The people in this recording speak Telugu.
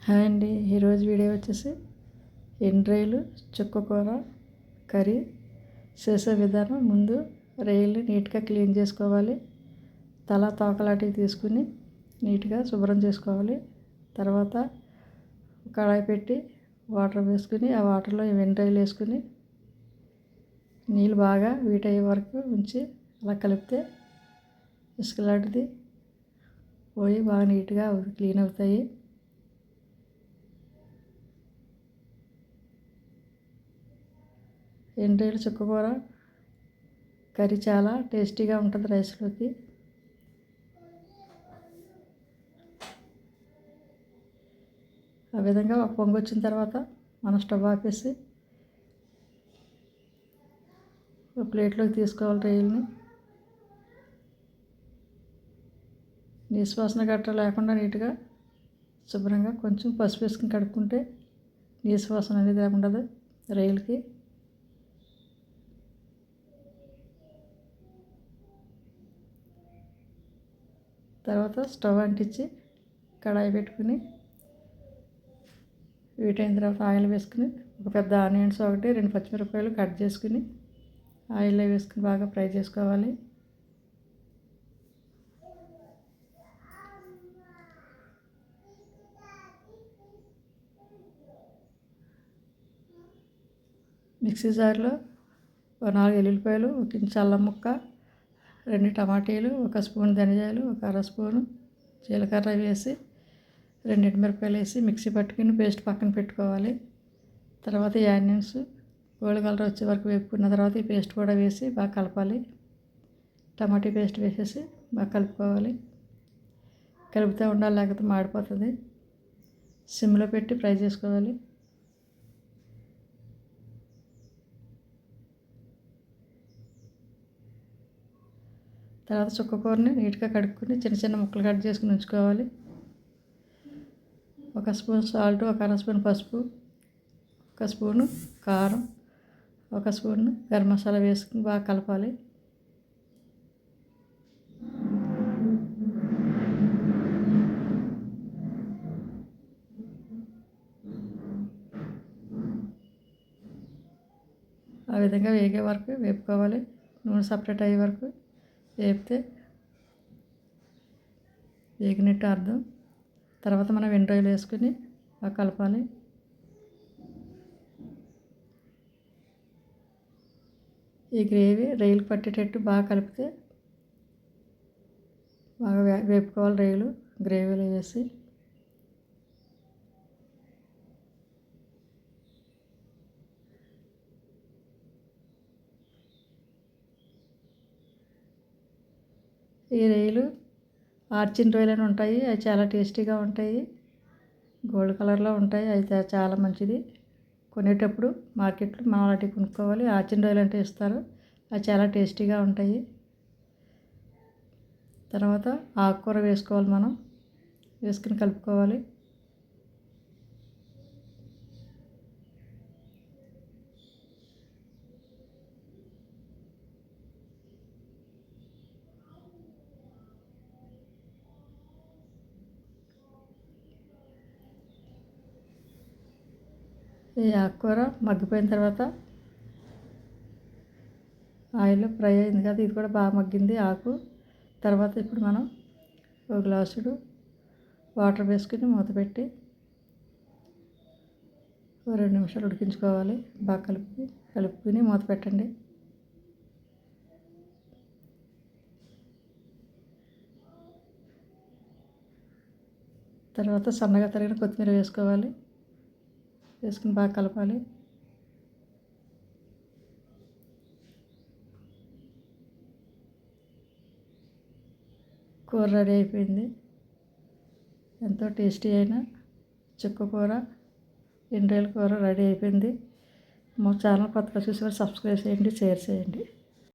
హాయ్ అండి. ఈరోజు వీడియో వచ్చేసి ఎండ్రాయిలు చుక్క కూర కర్రీ చేసే విధానం. ముందు రొయ్యలు నీట్గా క్లీన్ చేసుకోవాలి. తల తోకలాంటివి తీసుకుని నీట్గా శుభ్రం చేసుకోవాలి. తర్వాత కడాయి పెట్టి వాటర్ వేసుకుని ఆ వాటర్లో ఎండ్రాయిలు వేసుకుని నీళ్ళు బాగా వీట్ అయ్యే వరకు ఉంచి అలా కలిపితే ఇసుక లాంటిది పోయి బాగా నీట్గా క్లీన్ అవుతాయి. ఎండ్రాయిలు చుక్క కూర కర్రీ చాలా టేస్టీగా ఉంటుంది రైస్లోకి. ఆ విధంగా ఒక పొంగు వచ్చిన తర్వాత మనం స్టవ్ ఆపేసి ఒక ప్లేట్లోకి తీసుకోవాలి. రొయ్యల్ని నీసు వాసన గట్రా లేకుండా నీట్గా శుభ్రంగా కొంచెం పసుపు వేసుకుని కడుక్కుంటే నీసు వాసన అనేది ఉండదు రొయ్యలకి. తర్వాత స్టవ్ అంటించి కడాయి పెట్టుకుని వీటైన తర్వాత ఆయిల్ వేసుకుని ఒక పెద్ద ఆనియన్స్ ఒకటి 2 పచ్చిమిరపకాయలు కట్ చేసుకుని ఆయిల్లో వేసుకుని బాగా ఫ్రై చేసుకోవాలి. మిక్సీ జార్లో 4 ఎల్లుల్లిపాయలు, 1 ఇంచు అల్లం ముక్క, 2 టమాటీలు, 1 స్పూన్ ధనియాలు, 1 అర స్పూను జీలకర్ర వేసి 2 ఎండుమిరపకాయలు వేసి మిక్సీ పట్టుకుని పేస్ట్ పక్కన పెట్టుకోవాలి. తర్వాత ఈ ఆనియన్స్ గోల్డ్ కలర్ వచ్చే వరకు వేపుకున్న తర్వాత ఈ పేస్ట్ కూడా వేసి బాగా కలపాలి. టమాటీ పేస్ట్ వేసేసి బాగా కలుపుకోవాలి. కలుపుతూ ఉండాలి, లేకపోతే మాడిపోతుంది. సిమ్లో పెట్టి ఫ్రై చేసుకోవాలి. తర్వాత చుక్క కూరని నీట్గా కడుక్కొని చిన్న చిన్న ముక్కలు కట్ చేసుకుని ఉంచుకోవాలి. 1 స్పూన్ సాల్ట్, 1 అర స్పూన్ పసుపు, 1 స్పూను కారం, 1 స్పూన్ గరం మసాలా వేసుకుని బాగా కలపాలి. ఆ విధంగా వేగే వరకు వేపుకోవాలి. నూనె సపరేట్ అయ్యే వరకు వేపితే వేగినట్టు అర్థం. తర్వాత మనం ఎండ్రాయిలు వేసుకుని బాగా కలపాలి. ఈ గ్రేవీ రొయ్యలు పట్టేటట్టు బాగా కలిపితే బాగా వేపుకోవాలి. రొయ్యలు గ్రేవీలో వేసి ఈ రొయ్యలు ఆర్చిన్ రొయ్యలు అని ఉంటాయి. అవి చాలా టేస్టీగా ఉంటాయి. గోల్డ్ కలర్లో ఉంటాయి. అయితే చాలా మంచిది. కొనేటప్పుడు మార్కెట్లో మనం అలాంటివి కొనుక్కోవాలి. ఆర్చిన్ రొయ్యలు అంటే ఇస్తారు. అవి చాలా టేస్టీగా ఉంటాయి. తర్వాత ఆకుకూర వేసుకోవాలి. మనం వేసుకుని కలుపుకోవాలి. ఈ ఆకుకూర మగ్గిపోయిన తర్వాత ఆయిల్లో ఫ్రై అయింది కదా, ఇది కూడా బాగా మగ్గింది ఆకు. తర్వాత ఇప్పుడు మనం 1 గ్లాసుడు వాటర్ వేసుకుని మూత పెట్టి 2 నిమిషాలు ఉడికించుకోవాలి. బాగా కలుపుకుని మూత పెట్టండి. తర్వాత సన్నగా తరిగిన కొత్తిమీర వేసుకోవాలి. వేసుకుని బాగా కలపాలి. కూర రెడీ అయిపోయింది. ఎంతో టేస్టీ అయిన చుక్క కూర ఎండ్రాయిల కూర రెడీ అయిపోయింది. మా ఛానల్ కొత్తగా చూసేవారు సబ్స్క్రైబ్ చేయండి, షేర్ చేయండి.